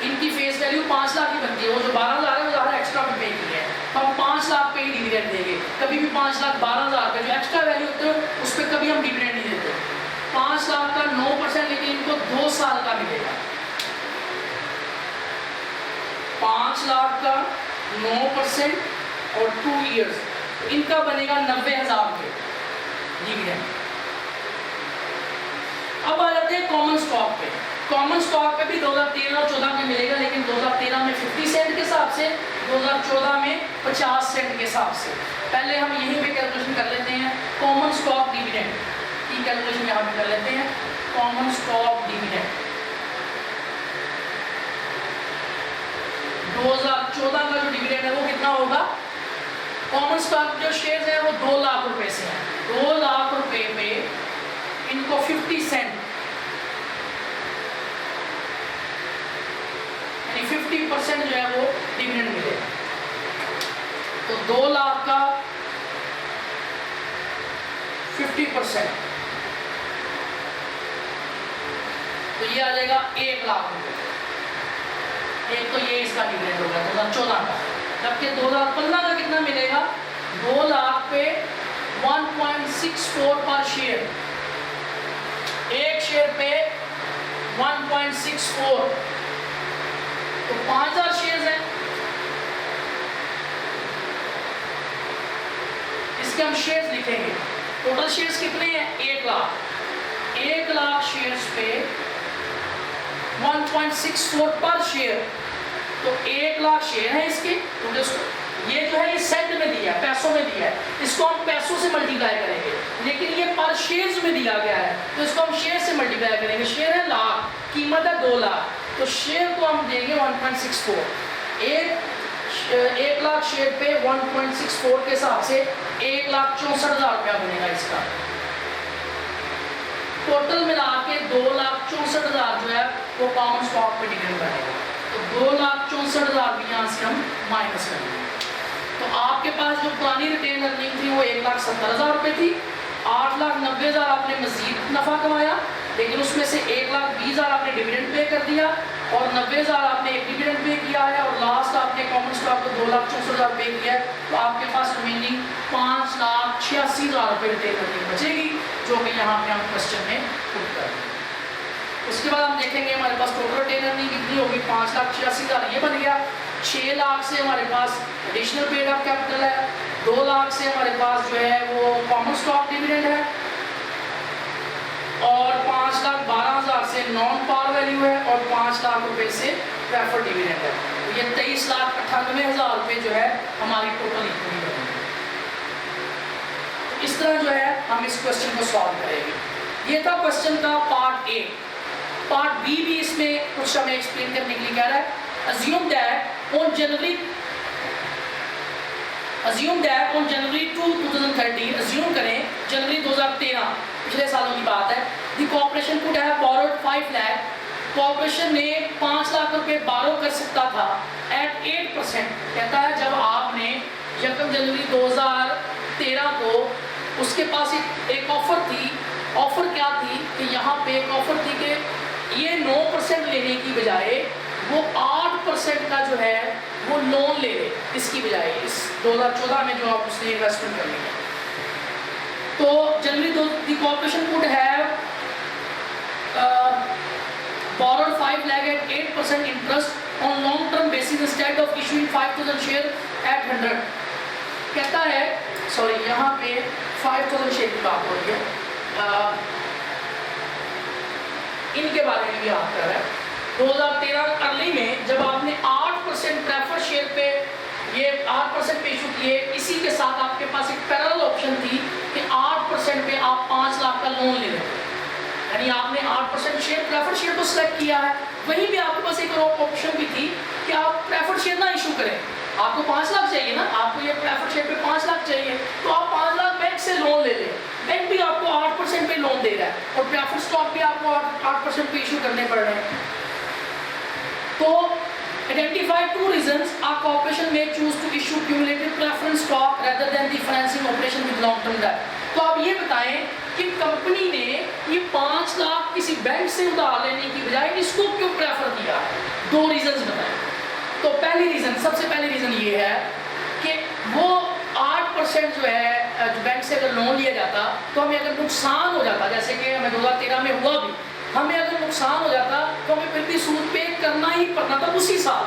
इनकी फेस वैल्यू 5 लाख ही बनती है, वो जो 12,000 है वो ज़्यादा एक्स्ट्रा पे की है, हम 5 लाख पे ही डिविडेंड देंगे। कभी भी 5,12,000 पे जो एक्स्ट्रा वैल्यू होती है उस पर कभी हम डिविडेंड नहीं देते। 5 लाख का 9%, लेकिन इनको 2 साल का मिलेगा। 5 लाख का 9% और 2 ईयर्स, इनका बनेगा 90,000 रुपये डिविडेंड। अब आ जाते हैं कॉमन स्टॉक पे। कॉमन स्टॉक पे भी 2013 और 14 में मिलेगा, लेकिन 2013 में 50 सेंट के हिसाब से, 2014 में 50 सेंट के हिसाब से। पहले हम यहीं पे कैलकुलेशन कर लेते हैं कॉमन स्टॉक डिविडेंड की कैलकुलेशन यहाँ पे कर लेते हैं। कॉमन स्टॉक डिविडेंड 2014 का जो डिविडेंड है वो कितना होगा? कॉमन स्टॉक जो शेयर है वो 2 लाख रुपए से है। 2 लाख रुपए पे इनको 50 सेंट यानी 50% जो है वो डिविडेंड मिलेगा। तो 2 लाख का 50%, तो ये आ जाएगा 1 लाख रुपए। एक तो ये इसका डिविडेंड होगा 2014 का, जबकि 2015 का कितना मिलेगा? 2 लाख पे 1.64 पर शेयर, एक शेयर पे 1.64, तो 5,000 शेयर हैं। इसके हम शेयर्स लिखेंगे। टोटल शेयर्स कितने हैं? 1 लाख। 1 लाख शेयर्स पे 1.64 पर शेयर, तो 1 लाख शेयर है इसके। तो ये जो है ये सेंट में दिया है, पैसों में दिया है, इसको हम पैसों से मल्टीप्लाई करेंगे, लेकिन ये पर शेयर्स में दिया गया है, तो इसको हम शेयर से मल्टीप्लाई करेंगे। शेयर है लाख, कीमत है 2 लाख, तो शेयर को हम देंगे 1.64। 1 लाख शेयर पे 1.64 के हिसाब से 1,64,000 रुपया बनेगा इसका। टोटल मिला के 2,64,000 जो है वो कॉमन स्टॉक पे डिविडेंड बनेगा। तो 2,64,000 भी यहाँ से हम माइनस करेंगे। तो आपके पास जो पुरानी रिटेन अर्निंग थी वो 1,70,000 रुपये थी। 8,90,000 आपने मजीद नफा कमाया, लेकिन उसमें से 1,20,000 आपने डिविडेंड पे कर दिया और 90,000 आपने एक डिविडेंड पे किया है, और लास्ट आपने कॉमन स्टॉक को 2,64,000 पे किया है। तो आपके पास रिमेनिंग 5,86,000 रुपये रिटेन अर्निंग बचेगी, जो कि यहाँ पे हम क्वेश्चन में पुट करेंगे। उसके बाद हम देखेंगे हमारे पास टोटल रिटेन अर्निंग कितनी होगी। 5,86,000 ये बन गया। 6 लाख से हमारे पास एडिशनल पेड अप कैपिटल है, 2 लाख से हमारे पास जो है वो कॉमन स्टॉक डिविडेंड है, और 5,12,000 से नॉन पार वैल्यू है, और 5 लाख रुपए से प्रेफर्ड डिविडेंड है। तो ये 23,98,000 रुपये जो है हमारी टोटल इक्विटी बनेगी। तो इस तरह जो है हम इस क्वेश्चन को सॉल्व करेंगे। ये था क्वेश्चन का पार्ट ए। पार्ट बी भी इसमें कुछ हमें एक्सप्लेन करने के लिए कह रहा है। assume that on January 2, 2013, assume करें जनवरी 2013 पिछले सालों की बात है, the corporation could have borrowed 5 lakh, corporation ने 5 लाख रुपए बारो कर सकता था at 8%। कहता है जब आपने 1 जनवरी 2013 को उसके पास एक ऑफर थी, ऑफर क्या थी कि यहाँ पे एक ऑफर थी कि ये 9% लेने की बजाय वो 8% का जो है वो लोन ले ले, इसकी बजाय इस 2014 में जो आप उसने इन्वेस्टमेंट कर लिया। तो जनवरी the corporation could have borrowed 5 lakh at 8% interest on long term basis instead of issuing 5000 share at 100। कहता है सॉरी यहाँ पे 5000 शेयर की बात हो रही है, इनके बारे में भी बात कर रहा है। 2013 अर्ली में जब आपने 8% प्रेफर शेयर पे ये 8% पे इशू किए, इसी के साथ आपके पास एक पैरेलल ऑप्शन थी कि 8% पे आप 5 लाख का लोन ले लेते, यानी आपने 8% शेयर प्रेफर शेयर को सिलेक्ट किया है। वहीं भी आपके पास एक और ऑप्शन भी थी कि आप प्रेफर शेयर ना इशू करें, आपको 5 लाख चाहिए ना, आपको ये प्रेफर शेयर पे 5 लाख चाहिए तो आप 5 लाख बैंक से लोन ले लें, बैंक भी आपको 8% पे लोन दे रहा है और प्रेफर स्टॉक भी आपको 8% पे इशू करने पड़ रहे हैं। तो identify 2 reasons a corporation may choose to issue cumulative preference stock rather than the financing operation with long term debt। तो आप ये बताएं कि कंपनी ने ये 5 लाख किसी बैंक से उधार लेने की बजाय इसको क्यों प्रेफर किया? 2 रीजंस बताएं। तो पहली रीजन, सबसे पहली रीजन ये है कि वो 8% जो है बैंक से अगर लोन लिया जाता तो हमें अगर नुकसान हो जाता, जैसे कि हमें 2013 में हुआ भी, हमें अगर नुकसान हो जाता तो हमें फिर भी सूद पे करना ही पड़ना था उसी साल।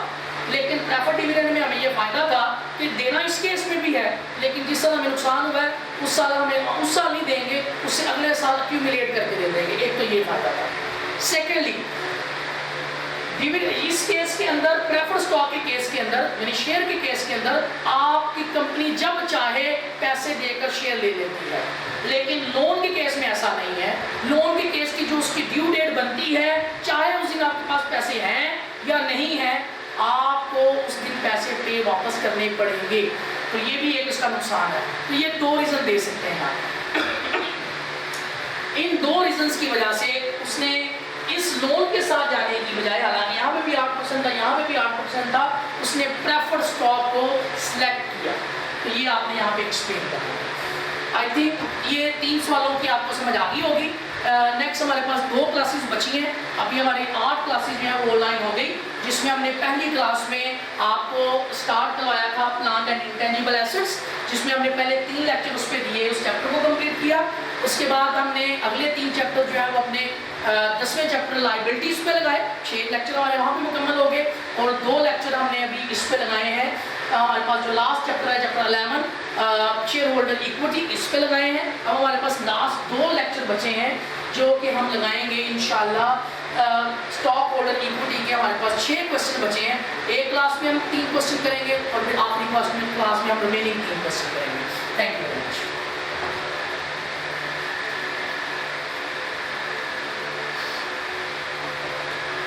लेकिन प्रेफर्ड डिविडेंड में हमें ये फायदा था कि देना इस केस में भी है, लेकिन जिस साल हमें नुकसान हुआ है उस साल हमें उस साल नहीं देंगे, उससे अगले साल एक्यूमुलेट करके दे देंगे। एक तो ये फायदा था। सेकेंडली इस केस के अंदर, प्रेफर स्टॉक के केस के अंदर, यानी शेयर के केस के अंदर, आपकी कंपनी जब चाहे पैसे देकर शेयर ले लेती है, लेकिन लोन के केस में ऐसा नहीं है। लोन के केस की जो उसकी ड्यू डेट बनती है, चाहे उस दिन आपके पास पैसे हैं या नहीं है, आपको उस दिन पैसे पे वापस करने पड़ेंगे। तो ये भी एक इसका नुकसान है। तो ये 2 रीजन दे सकते हैं आप। इन 2 रीजंस की वजह से उसने इस लोन के साथ जाने की बजाय, हालांकि यहाँ पे भी 8% था, यहाँ पे भी 8% था, उसने प्रेफर्ड स्टॉक को सिलेक्ट किया। तो ये आपने यहाँ पे एक्सप्लेन किया। आई थिंक ये 3 सवालों की आपको समझ आ गई होगी। नेक्स्ट हमारे पास 2 क्लासेस बची हैं। अभी हमारी 8 क्लासेस जो है वो ऑनलाइन हो गई, जिसमें हमने पहली क्लास में आपको स्टार्ट करवाया था प्लांट एंड इंटेंजिबल एसेट्स, जिसमें हमने पहले 3 लेक्चर उस पर दिए, उस चैप्टर को कंप्लीट किया। उसके बाद हमने अगले 3 चैप्टर जो है वो अपने 10वें चैप्टर लाइबिलिटीज पे लगाए। 6 लेक्चर हमारे वहाँ पे मुकम्मल हो गए और 2 लेक्चर हमने अभी इस पे लगाए हैं। हमारे पास जो लास्ट चैप्टर है, चैप्टर 11 शेयर होल्डर इक्विटी, इस पे लगाए हैं। अब हमारे पास लास्ट 2 लेक्चर बचे हैं जो कि हम लगाएंगे इंशाल्लाह। स्टॉक होल्डर इक्विटी के हमारे पास 6 क्वेश्चन बचे हैं। एक क्लास में हम 3 क्वेश्चन करेंगे और फिर आखिरी क्लास में हम रिमेनिंग 3 क्वेश्चन करेंगे। Thank you very much.